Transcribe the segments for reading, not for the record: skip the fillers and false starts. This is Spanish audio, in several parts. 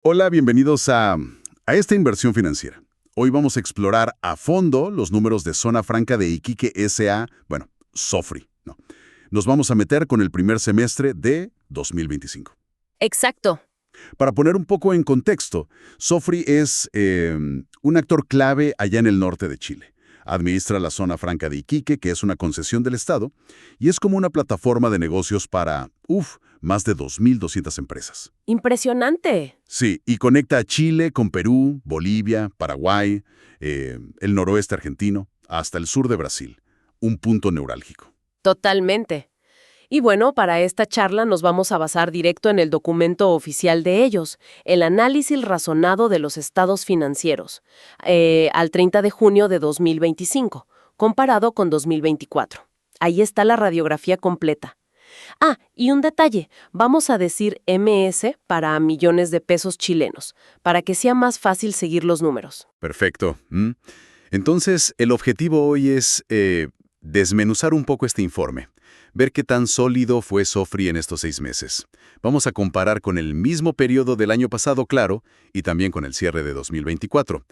Hola, bienvenidos a esta inversión financiera. Hoy vamos a explorar a fondo los números de Zona Franca de Iquique S.A., bueno, Sofri, ¿no? Nos vamos a meter con el primer semestre de 2025. Exacto. Para poner un poco en contexto, Sofri es un actor clave allá en el norte de Chile. Administra la Zona Franca de Iquique, que es una concesión del Estado, y es como una plataforma de negocios para, más de 2.200 empresas. Impresionante. Sí, y conecta a Chile con Perú, Bolivia, Paraguay, el noroeste argentino, hasta el sur de Brasil. Un punto neurálgico. Totalmente. Y bueno, para esta charla nos vamos a basar directo en el documento oficial de ellos, el análisis razonado de los estados financieros, al 30 de junio de 2025, comparado con 2024. Ahí está la radiografía completa. Ah, y un detalle, vamos a decir MS para millones de pesos chilenos, para que sea más fácil seguir los números. Perfecto. Entonces, el objetivo hoy es desmenuzar un poco este informe, ver qué tan sólido fue Sofri en estos 6 meses. Vamos a comparar con el mismo periodo del año pasado, claro, y también con el cierre de 2024.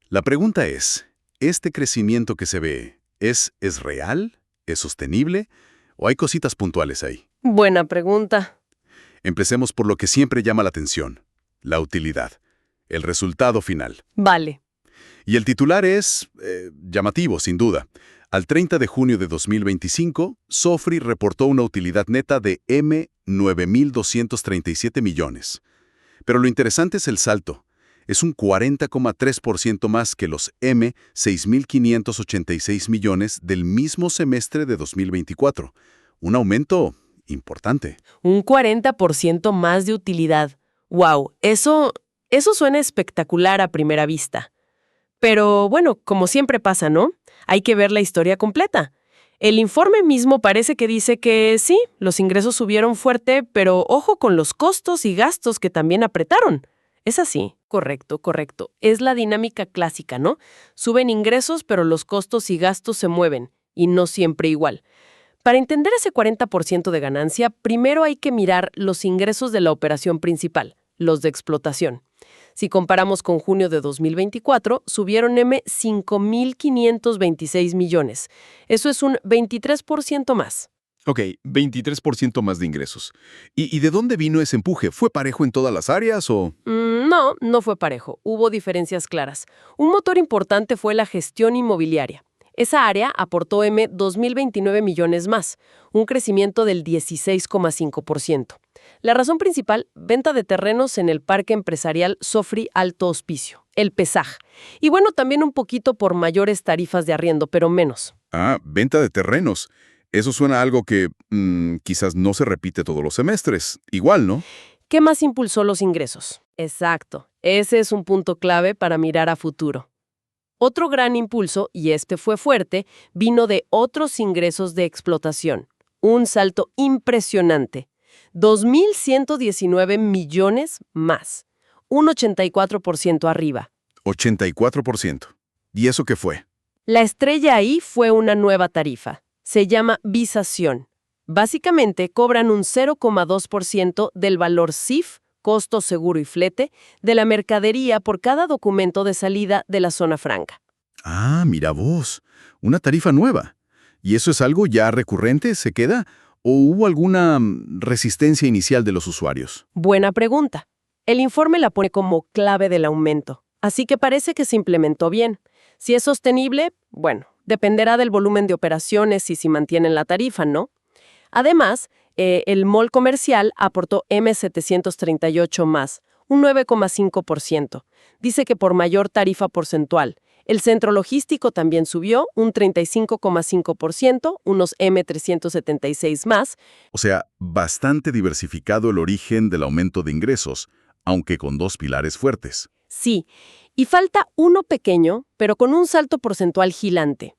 La pregunta es, ¿este crecimiento que se ve es real? ¿Es sostenible? ¿O hay cositas puntuales ahí? Buena pregunta. Empecemos por lo que siempre llama la atención, la utilidad, el resultado final. Vale. Y el titular es llamativo, sin duda. Al 30 de junio de 2025, Sofri reportó una utilidad neta de M9.237 millones. Pero lo interesante es el salto. Es un 40,3% más que los M6.586 millones del mismo semestre de 2024. Un aumento importante. Un 40% más de utilidad. ¡Wow! Eso suena espectacular a primera vista. Pero bueno, como siempre pasa, ¿no? Hay que ver la historia completa. El informe mismo parece que dice que sí, los ingresos subieron fuerte, pero ojo con los costos y gastos que también apretaron. Es así, correcto. Es la dinámica clásica, ¿no? Suben ingresos, pero los costos y gastos se mueven, y no siempre igual. Para entender ese 40% de ganancia, primero hay que mirar los ingresos de la operación principal, los de explotación. Si comparamos con junio de 2024, subieron 5.526 millones. Eso es un 23% más. Ok, 23% más de ingresos. ¿Y de dónde vino ese empuje? ¿Fue parejo en todas las áreas o...? No fue parejo. Hubo diferencias claras. Un motor importante fue la gestión inmobiliaria. Esa área aportó 2.029 millones más, un crecimiento del 16,5%. La razón principal, venta de terrenos en el Parque Empresarial Sofri Alto Hospicio, el PESAJ. Y bueno, también un poquito por mayores tarifas de arriendo, pero menos. Ah, venta de terrenos. Eso suena a algo que quizás no se repite todos los semestres. Igual, ¿no? ¿Qué más impulsó los ingresos? Exacto. Ese es un punto clave para mirar a futuro. Otro gran impulso, y este fue fuerte, vino de otros ingresos de explotación. Un salto impresionante. 2.119 millones más. Un 84% arriba. 84%. ¿Y eso qué fue? La estrella ahí fue una nueva tarifa. Se llama visación. Básicamente cobran un 0,2% del valor CIF, costo, seguro y flete, de la mercadería por cada documento de salida de la zona franca. Ah, mira vos. Una tarifa nueva. ¿Y eso es algo ya recurrente? ¿Se queda? ¿O hubo alguna resistencia inicial de los usuarios? Buena pregunta. El informe la pone como clave del aumento, así que parece que se implementó bien. Si es sostenible, bueno, dependerá del volumen de operaciones y si mantienen la tarifa, ¿no? Además, el mall comercial aportó M738 más, un 9,5%. Dice que por mayor tarifa porcentual. El centro logístico también subió un 35,5%, unos M376 más. O sea, bastante diversificado el origen del aumento de ingresos, aunque con 2 pilares fuertes. Sí, y falta uno pequeño, pero con un salto porcentual gigante.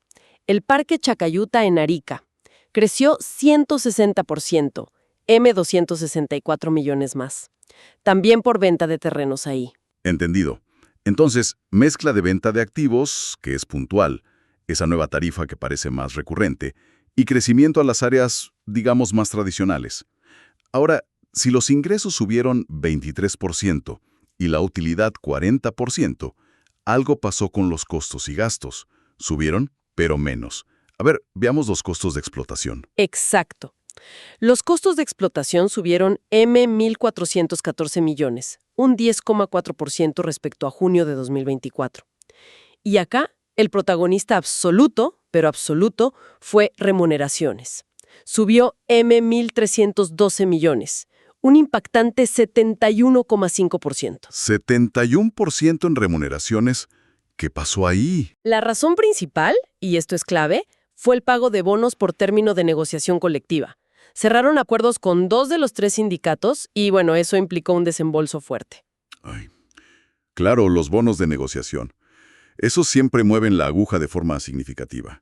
El Parque Chacayuta en Arica. Creció 160%, M264 millones más. También por venta de terrenos ahí. Entendido. Entonces, mezcla de venta de activos, que es puntual, esa nueva tarifa que parece más recurrente, y crecimiento a las áreas, digamos, más tradicionales. Ahora, si los ingresos subieron 23% y la utilidad 40%, algo pasó con los costos y gastos. Subieron, pero menos. A ver, veamos los costos de explotación. Exacto. Los costos de explotación subieron 1.414 millones, un 10,4% respecto a junio de 2024. Y acá, el protagonista absoluto, pero absoluto, fue remuneraciones. Subió 1.312 millones, un impactante 71,5%. 71% en remuneraciones. ¿Qué pasó ahí? La razón principal, y esto es clave, fue el pago de bonos por término de negociación colectiva. Cerraron acuerdos con 2 de los 3 sindicatos y, bueno, eso implicó un desembolso fuerte. Ay, claro, los bonos de negociación. Esos siempre mueven la aguja de forma significativa.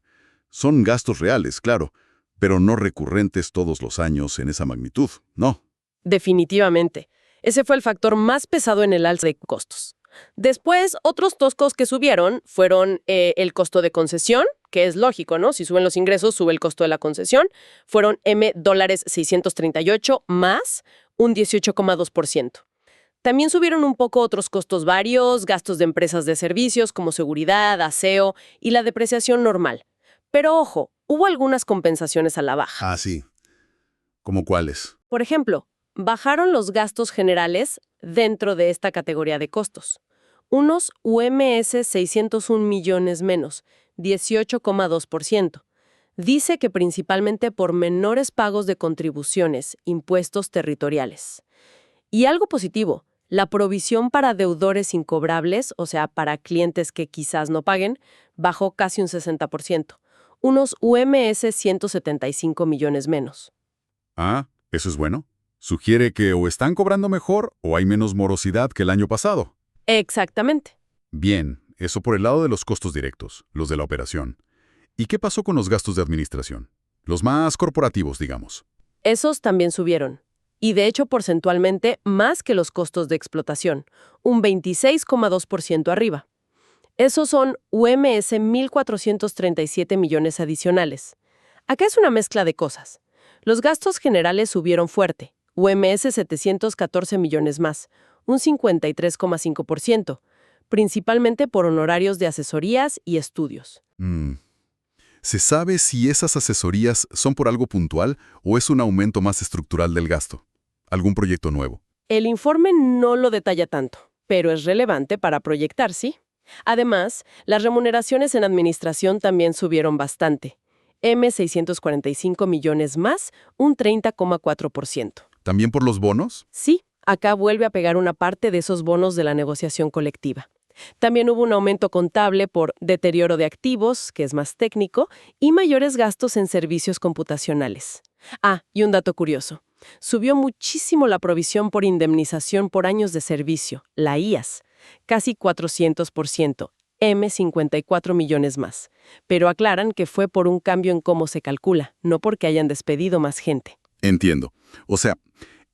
Son gastos reales, claro, pero no recurrentes todos los años en esa magnitud, no. Definitivamente. Ese fue el factor más pesado en el alza de costos. Después, otros 2 costos que subieron fueron el costo de concesión, que es lógico, ¿no? Si suben los ingresos, sube el costo de la concesión. Fueron $638 más un 18,2%. También subieron un poco otros costos varios, gastos de empresas de servicios como seguridad, aseo y la depreciación normal. Pero ojo, hubo algunas compensaciones a la baja. Ah, sí. ¿Cómo cuáles? Por ejemplo, bajaron los gastos generales dentro de esta categoría de costos. Unos UMS 601 millones menos, 18,2%. Dice que principalmente por menores pagos de contribuciones, impuestos territoriales. Y algo positivo, la provisión para deudores incobrables, o sea, para clientes que quizás no paguen, bajó casi un 60%. Unos UMS 175 millones menos. Ah, ¿eso es bueno? Sugiere que o están cobrando mejor o hay menos morosidad que el año pasado. Exactamente. Bien, eso por el lado de los costos directos, los de la operación. ¿Y qué pasó con los gastos de administración? Los más corporativos, digamos. Esos también subieron. Y de hecho porcentualmente más que los costos de explotación, un 26,2% arriba. Esos son UMS 1.437 millones adicionales. Acá es una mezcla de cosas. Los gastos generales subieron fuerte, UMS 714 millones más, un 53,5%, principalmente por honorarios de asesorías y estudios. ¿Se sabe si esas asesorías son por algo puntual o es un aumento más estructural del gasto? ¿Algún proyecto nuevo? El informe no lo detalla tanto, pero es relevante para proyectar, ¿sí? Además, las remuneraciones en administración también subieron bastante. 645 millones más, un 30,4%. ¿También por los bonos? Sí, acá vuelve a pegar una parte de esos bonos de la negociación colectiva. También hubo un aumento contable por deterioro de activos, que es más técnico, y mayores gastos en servicios computacionales. Ah, y un dato curioso. Subió muchísimo la provisión por indemnización por años de servicio, la IAS, casi 400%, 54 millones más. Pero aclaran que fue por un cambio en cómo se calcula, no porque hayan despedido más gente. Entiendo. O sea,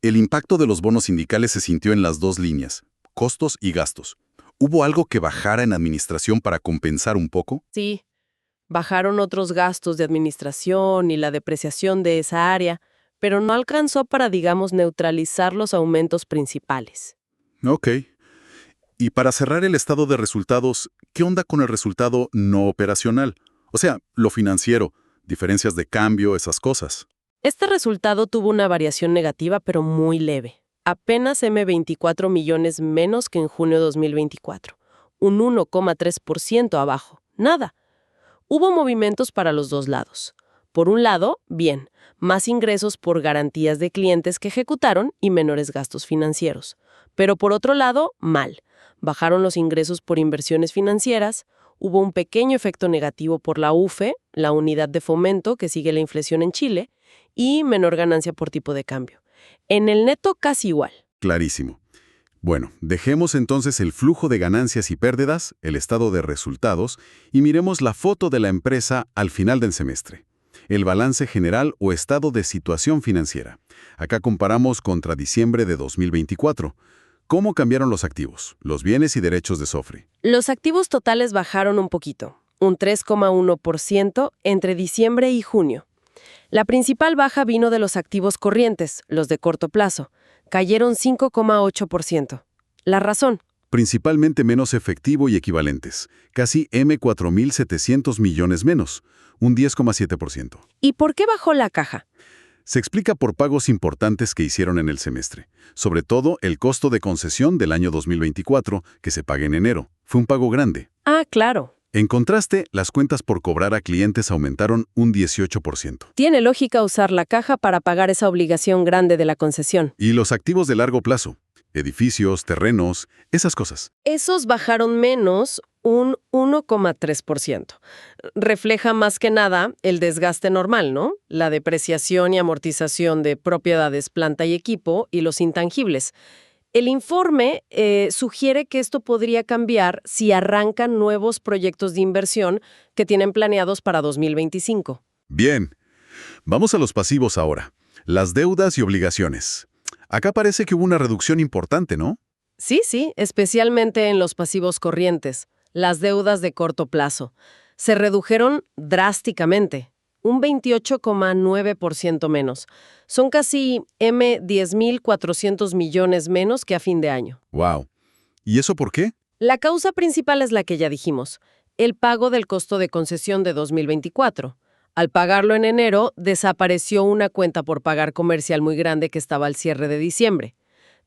el impacto de los bonos sindicales se sintió en las dos líneas, costos y gastos. ¿Hubo algo que bajara en administración para compensar un poco? Sí, bajaron otros gastos de administración y la depreciación de esa área, pero no alcanzó para, digamos, neutralizar los aumentos principales. Ok. Y para cerrar el estado de resultados, ¿qué onda con el resultado no operacional? O sea, lo financiero, diferencias de cambio, esas cosas. Este resultado tuvo una variación negativa, pero muy leve. Apenas 24 millones menos que en junio de 2024. Un 1,3% abajo. Nada. Hubo movimientos para los dos lados. Por un lado, bien, más ingresos por garantías de clientes que ejecutaron y menores gastos financieros. Pero por otro lado, mal. Bajaron los ingresos por inversiones financieras, hubo un pequeño efecto negativo por la UFE, la unidad de fomento que sigue la inflación en Chile, y menor ganancia por tipo de cambio. En el neto casi igual. Clarísimo. Bueno, dejemos entonces el flujo de ganancias y pérdidas, el estado de resultados, y miremos la foto de la empresa al final del semestre. El balance general o estado de situación financiera. Acá comparamos contra diciembre de 2024. ¿Cómo cambiaron los activos, los bienes y derechos de Sofri? Los activos totales bajaron un poquito, un 3,1% entre diciembre y junio. La principal baja vino de los activos corrientes, los de corto plazo. Cayeron 5,8%. La razón. Principalmente menos efectivo y equivalentes, casi M4.700 millones menos, un 10,7%. ¿Y por qué bajó la caja? Se explica por pagos importantes que hicieron en el semestre, sobre todo el costo de concesión del año 2024, que se paga en enero. Fue un pago grande. Ah, claro. En contraste, las cuentas por cobrar a clientes aumentaron un 18%. Tiene lógica usar la caja para pagar esa obligación grande de la concesión. Y los activos de largo plazo, edificios, terrenos, esas cosas. Esos bajaron menos un 1,3%. Refleja más que nada el desgaste normal, ¿no? La depreciación y amortización de propiedades, planta y equipo y los intangibles. El informe sugiere que esto podría cambiar si arrancan nuevos proyectos de inversión que tienen planeados para 2025. Bien, vamos a los pasivos ahora. Las deudas y obligaciones. Acá parece que hubo una reducción importante, ¿no? Sí, especialmente en los pasivos corrientes, las deudas de corto plazo. Se redujeron drásticamente, un 28,9% menos. Son casi $10.400 millones menos que a fin de año. ¡Wow! ¿Y eso por qué? La causa principal es la que ya dijimos, el pago del costo de concesión de 2024. Al pagarlo en enero, desapareció una cuenta por pagar comercial muy grande que estaba al cierre de diciembre.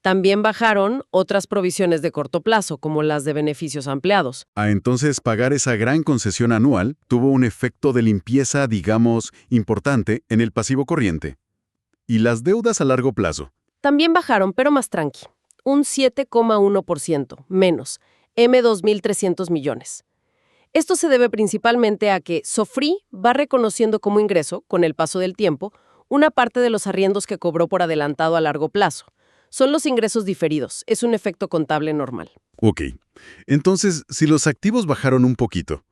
También bajaron otras provisiones de corto plazo, como las de beneficios ampliados. Entonces pagar esa gran concesión anual tuvo un efecto de limpieza, digamos, importante en el pasivo corriente. ¿Y las deudas a largo plazo? También bajaron, pero más tranqui. Un 7,1% menos, $2.300 millones. Esto se debe principalmente a que Sofri va reconociendo como ingreso, con el paso del tiempo, una parte de los arriendos que cobró por adelantado a largo plazo. Son los ingresos diferidos, es un efecto contable normal. Ok. Entonces, si los activos bajaron un poquito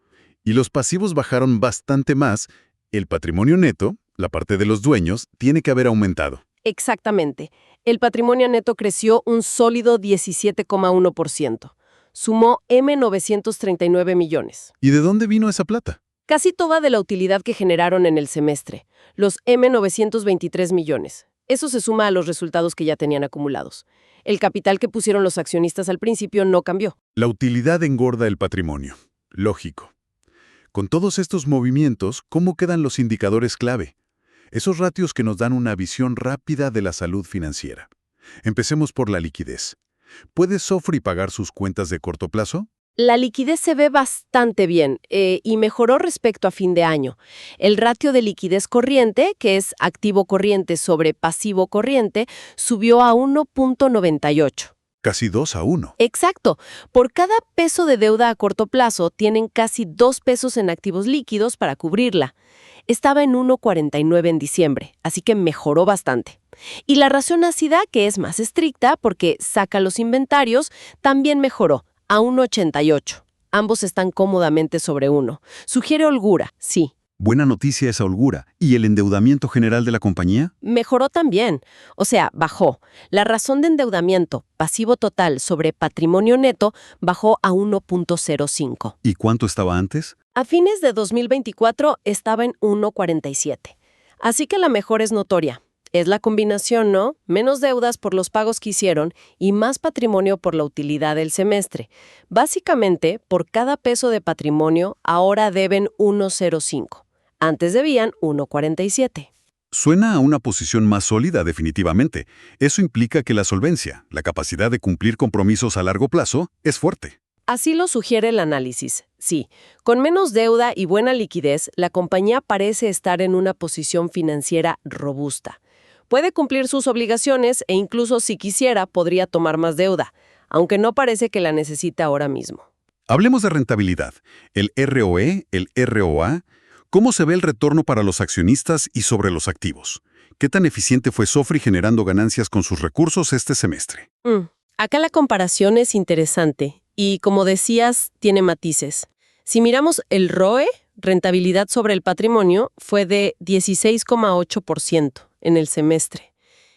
y los pasivos bajaron bastante más, el patrimonio neto, la parte de los dueños, tiene que haber aumentado. Exactamente. El patrimonio neto creció un sólido 17,1%. Sumó $939 millones. ¿Y de dónde vino esa plata? Casi toda de la utilidad que generaron en el semestre, los $923 millones. Eso se suma a los resultados que ya tenían acumulados. El capital que pusieron los accionistas al principio no cambió. La utilidad engorda el patrimonio. Lógico. Con todos estos movimientos, ¿cómo quedan los indicadores clave? Esos ratios que nos dan una visión rápida de la salud financiera. Empecemos por la liquidez. ¿Puede Sofri pagar sus cuentas de corto plazo? La liquidez se ve bastante bien y mejoró respecto a fin de año. El ratio de liquidez corriente, que es activo corriente sobre pasivo corriente, subió a 1,98. Casi 2-1. Exacto. Por cada peso de deuda a corto plazo, tienen casi 2 pesos en activos líquidos para cubrirla. Estaba en 1,49 en diciembre, así que mejoró bastante. Y la razón ácida, que es más estricta porque saca los inventarios, también mejoró a 1,88. Ambos están cómodamente sobre 1. Sugiere holgura, sí. Buena noticia esa holgura. ¿Y el endeudamiento general de la compañía? Mejoró también, o sea, bajó. La razón de endeudamiento, pasivo total sobre patrimonio neto, bajó a 1,05. ¿Y cuánto estaba antes? A fines de 2024 estaba en 1,47. Así que la mejora es notoria. Es la combinación, ¿no? Menos deudas por los pagos que hicieron y más patrimonio por la utilidad del semestre. Básicamente, por cada peso de patrimonio, ahora deben 1,05. Antes debían 1,47. Suena a una posición más sólida, definitivamente. Eso implica que la solvencia, la capacidad de cumplir compromisos a largo plazo, es fuerte. Así lo sugiere el análisis. Sí, con menos deuda y buena liquidez, la compañía parece estar en una posición financiera robusta. Puede cumplir sus obligaciones e incluso si quisiera podría tomar más deuda, aunque no parece que la necesite ahora mismo. Hablemos de rentabilidad. El ROE, el ROA. ¿Cómo se ve el retorno para los accionistas y sobre los activos? ¿Qué tan eficiente fue Sofri generando ganancias con sus recursos este semestre? Acá la comparación es interesante y, como decías, tiene matices. Si miramos el ROE, rentabilidad sobre el patrimonio, fue de 16,8% en el semestre.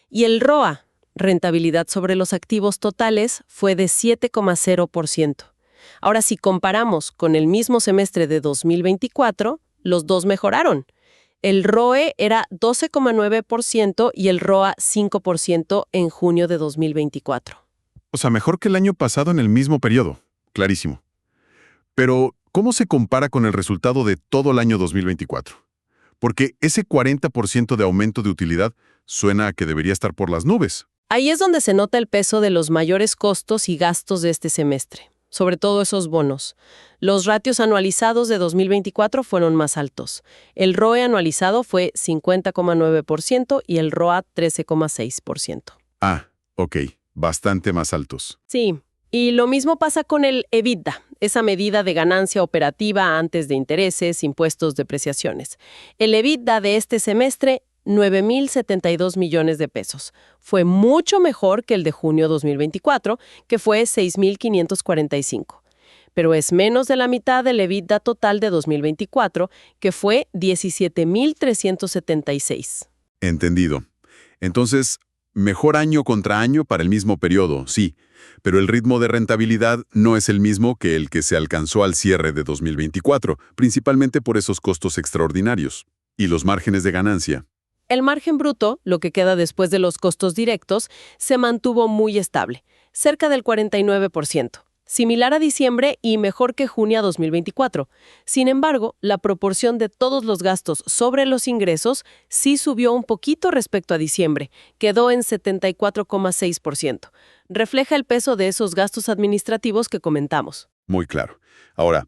Y el ROA, rentabilidad sobre los activos totales, fue de 7,0%. Ahora, si comparamos con el mismo semestre de 2024, los dos mejoraron. El ROE era 12,9% y el ROA 5% en junio de 2024. O sea, mejor que el año pasado en el mismo periodo. Clarísimo. Pero, ¿cómo se compara con el resultado de todo el año 2024? Porque ese 40% de aumento de utilidad suena a que debería estar por las nubes. Ahí es donde se nota el peso de los mayores costos y gastos de este semestre, sobre todo esos bonos. Los ratios anualizados de 2024 fueron más altos. El ROE anualizado fue 50,9% y el ROA 13,6%. Ah, ok. Bastante más altos. Sí, y lo mismo pasa con el EBITDA, esa medida de ganancia operativa antes de intereses, impuestos, depreciaciones. El EBITDA de este semestre, 9.072 millones de pesos. Fue mucho mejor que el de junio 2024, que fue 6.545. Pero es menos de la mitad del EBITDA total de 2024, que fue 17.376. Entendido. Entonces, mejor año contra año para el mismo periodo, sí, pero el ritmo de rentabilidad no es el mismo que el que se alcanzó al cierre de 2024, principalmente por esos costos extraordinarios. ¿Y los márgenes de ganancia? El margen bruto, lo que queda después de los costos directos, se mantuvo muy estable, cerca del 49%, similar a diciembre y mejor que junio 2024. Sin embargo, la proporción de todos los gastos sobre los ingresos sí subió un poquito respecto a diciembre, quedó en 74,6%. Refleja el peso de esos gastos administrativos que comentamos. Muy claro. Ahora,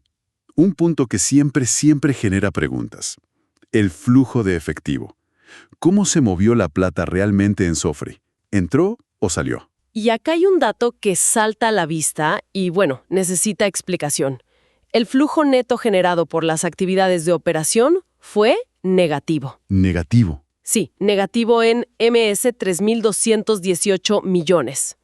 un punto que siempre genera preguntas. El flujo de efectivo. ¿Cómo se movió la plata realmente en Sofre? ¿Entró o salió? Y acá hay un dato que salta a la vista y, bueno, necesita explicación. El flujo neto generado por las actividades de operación fue negativo. Negativo. Sí, negativo en MS 3.218 millones.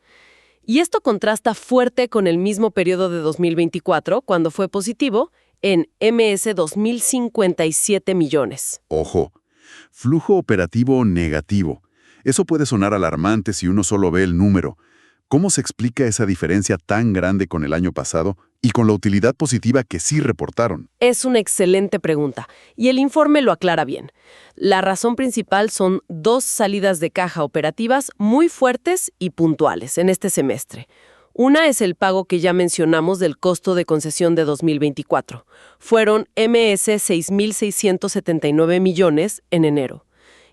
Y esto contrasta fuerte con el mismo periodo de 2024, cuando fue positivo, en MS 2.057 millones. Ojo, flujo operativo negativo. Eso puede sonar alarmante si uno solo ve el número. ¿Cómo se explica esa diferencia tan grande con el año pasado y con la utilidad positiva que sí reportaron? Es una excelente pregunta, y el informe lo aclara bien. La razón principal son dos salidas de caja operativas muy fuertes y puntuales en este semestre. Una es el pago que ya mencionamos del costo de concesión de 2024. Fueron MS 6.679 millones en enero.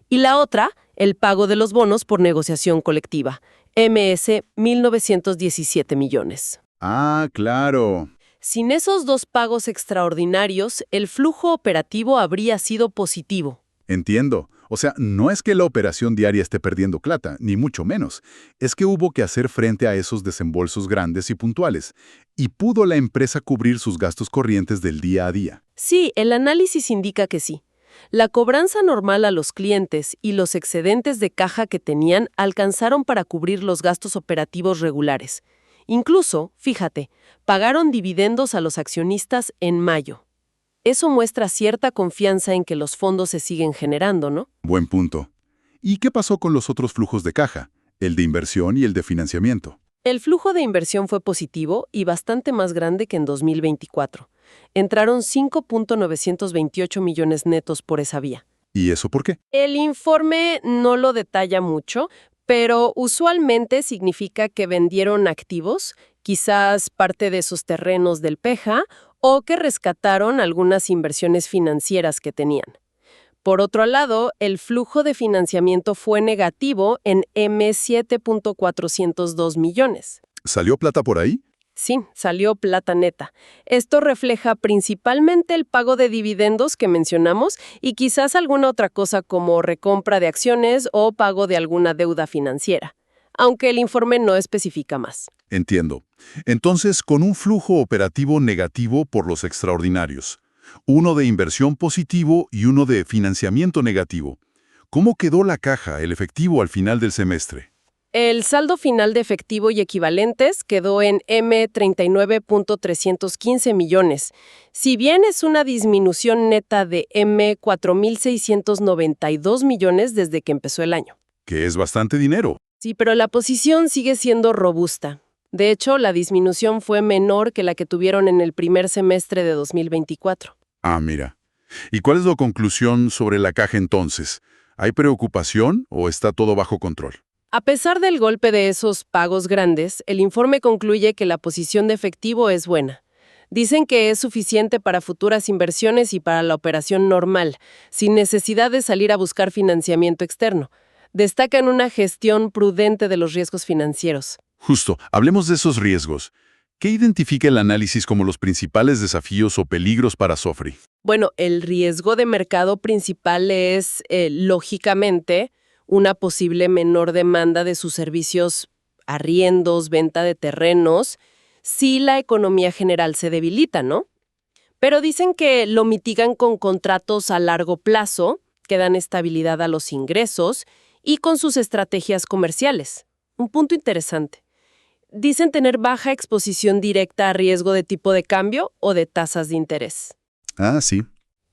Y la otra, el pago de los bonos por negociación colectiva, MS 1.917 millones. Ah, claro. Sin esos dos pagos extraordinarios, el flujo operativo habría sido positivo. Entiendo. O sea, no es que la operación diaria esté perdiendo plata, ni mucho menos. Es que hubo que hacer frente a esos desembolsos grandes y puntuales. Y pudo la empresa cubrir sus gastos corrientes del día a día. Sí, el análisis indica que sí. La cobranza normal a los clientes y los excedentes de caja que tenían alcanzaron para cubrir los gastos operativos regulares. Incluso, fíjate, pagaron dividendos a los accionistas en mayo. Eso muestra cierta confianza en que los fondos se siguen generando, ¿no? Buen punto. ¿Y qué pasó con los otros flujos de caja? El de inversión y el de financiamiento. El flujo de inversión fue positivo y bastante más grande que en 2024. Entraron 5.928 millones netos por esa vía. ¿Y eso por qué? El informe no lo detalla mucho, pero usualmente significa que vendieron activos, quizás parte de sus terrenos del Peja, o que rescataron algunas inversiones financieras que tenían. Por otro lado, el flujo de financiamiento fue negativo en M7.402 millones. ¿Salió plata por ahí? Sí, salió plata neta. Esto refleja principalmente el pago de dividendos que mencionamos y quizás alguna otra cosa como recompra de acciones o pago de alguna deuda financiera, aunque el informe no especifica más. Entiendo. Entonces, con un flujo operativo negativo por los extraordinarios, uno de inversión positivo y uno de financiamiento negativo, ¿cómo quedó la caja, el efectivo al final del semestre? El saldo final de efectivo y equivalentes quedó en M39.315 millones. Si bien es una disminución neta de M4.692 millones desde que empezó el año. Que es bastante dinero. Sí, pero la posición sigue siendo robusta. De hecho, la disminución fue menor que la que tuvieron en el primer semestre de 2024. Ah, mira. ¿Y cuál es la conclusión sobre la caja entonces? ¿Hay preocupación o está todo bajo control? A pesar del golpe de esos pagos grandes, el informe concluye que la posición de efectivo es buena. Dicen que es suficiente para futuras inversiones y para la operación normal, sin necesidad de salir a buscar financiamiento externo. Destacan una gestión prudente de los riesgos financieros. Justo, hablemos de esos riesgos. ¿Qué identifica el análisis como los principales desafíos o peligros para Sofri? Bueno, el riesgo de mercado principal es, lógicamente, una posible menor demanda de sus servicios, arriendos, venta de terrenos, si la economía general se debilita, ¿no? Pero dicen que lo mitigan con contratos a largo plazo, que dan estabilidad a los ingresos, y con sus estrategias comerciales. Un punto interesante. Dicen tener baja exposición directa a riesgo de tipo de cambio o de tasas de interés. Ah, sí.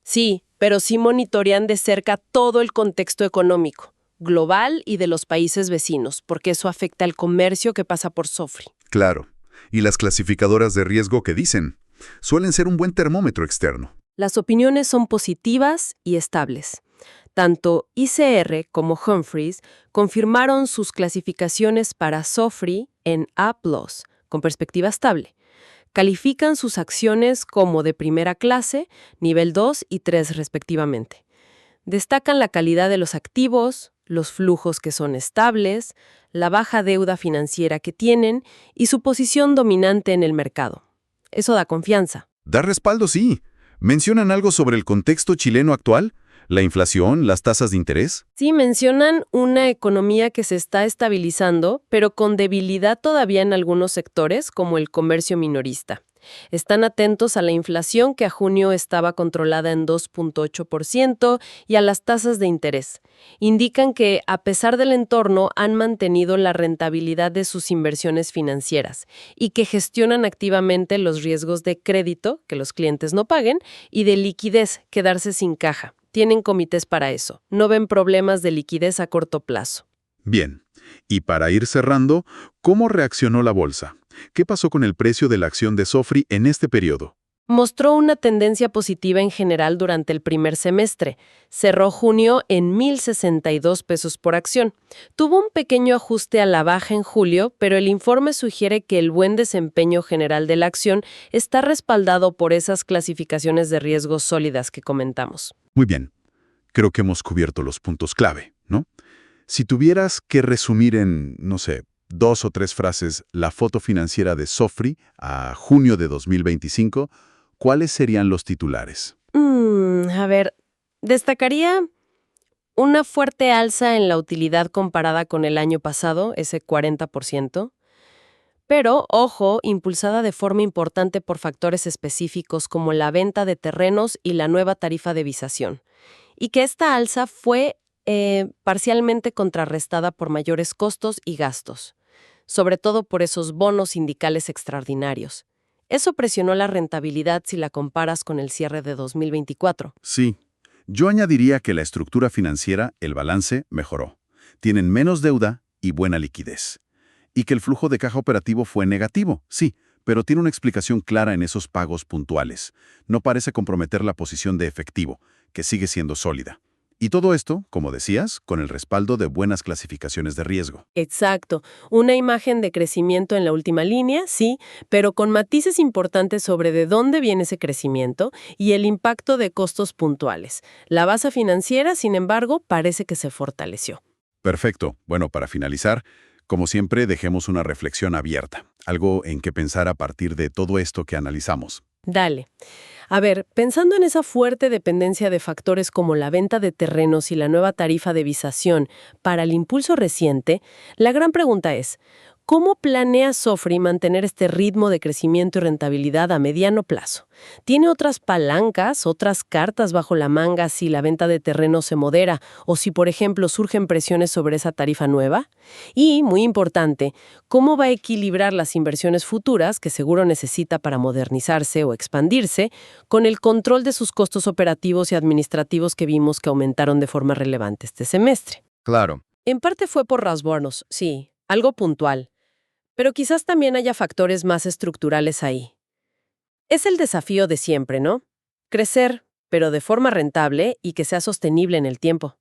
Sí, pero sí monitorean de cerca todo el contexto económico, global y de los países vecinos, porque eso afecta al comercio que pasa por Sofri. Claro. ¿Y las clasificadoras de riesgo qué dicen? Suelen ser un buen termómetro externo. Las opiniones son positivas y estables. Tanto ICR como Humphreys confirmaron sus clasificaciones para Sofri en A+, con perspectiva estable. Califican sus acciones como de primera clase, nivel 2 y 3 respectivamente. Destacan la calidad de los activos, los flujos que son estables, la baja deuda financiera que tienen y su posición dominante en el mercado. Eso da confianza. Da respaldo, sí. ¿Mencionan algo sobre el contexto chileno actual? ¿La inflación, las tasas de interés? Sí, mencionan una economía que se está estabilizando, pero con debilidad todavía en algunos sectores, como el comercio minorista. Están atentos a la inflación, que a junio estaba controlada en 2.8%, y a las tasas de interés. Indican que, a pesar del entorno, han mantenido la rentabilidad de sus inversiones financieras y que gestionan activamente los riesgos de crédito, que los clientes no paguen, y de liquidez, quedarse sin caja. Tienen comités para eso. No ven problemas de liquidez a corto plazo. Bien. Y para ir cerrando, ¿cómo reaccionó la bolsa? ¿Qué pasó con el precio de la acción de Sofri en este periodo? Mostró una tendencia positiva en general durante el primer semestre. Cerró junio en 1,062 pesos por acción. Tuvo un pequeño ajuste a la baja en julio, pero el informe sugiere que el buen desempeño general de la acción está respaldado por esas clasificaciones de riesgos sólidas que comentamos. Muy bien. Creo que hemos cubierto los puntos clave, ¿no? Si tuvieras que resumir en, no sé, 2 o 3 frases la foto financiera de Sofri a junio de 2025, ¿cuáles serían los titulares? Destacaría una fuerte alza en la utilidad comparada con el año pasado, ese 40%, pero, ojo, impulsada de forma importante por factores específicos como la venta de terrenos y la nueva tarifa de visación, y que esta alza fue parcialmente contrarrestada por mayores costos y gastos, sobre todo por esos bonos sindicales extraordinarios. Eso presionó la rentabilidad si la comparas con el cierre de 2024. Sí. Yo añadiría que la estructura financiera, el balance, mejoró. Tienen menos deuda y buena liquidez. Y que el flujo de caja operativo fue negativo, sí, pero tiene una explicación clara en esos pagos puntuales. No parece comprometer la posición de efectivo, que sigue siendo sólida. Y todo esto, como decías, con el respaldo de buenas clasificaciones de riesgo. Exacto. Una imagen de crecimiento en la última línea, sí, pero con matices importantes sobre de dónde viene ese crecimiento y el impacto de costos puntuales. La base financiera, sin embargo, parece que se fortaleció. Perfecto. Bueno, para finalizar, como siempre, dejemos una reflexión abierta, algo en que pensar a partir de todo esto que analizamos. Dale. Pensando en esa fuerte dependencia de factores como la venta de terrenos y la nueva tarifa de visación para el impulso reciente, la gran pregunta es, ¿cómo planea Sofri mantener este ritmo de crecimiento y rentabilidad a mediano plazo? ¿Tiene otras palancas, otras cartas bajo la manga si la venta de terrenos se modera o si, por ejemplo, surgen presiones sobre esa tarifa nueva? Y, muy importante, ¿cómo va a equilibrar las inversiones futuras que seguro necesita para modernizarse o expandirse con el control de sus costos operativos y administrativos que vimos que aumentaron de forma relevante este semestre? Claro. En parte fue por rasbornos, sí, algo puntual. Pero quizás también haya factores más estructurales ahí. Es el desafío de siempre, ¿no? Crecer, pero de forma rentable y que sea sostenible en el tiempo.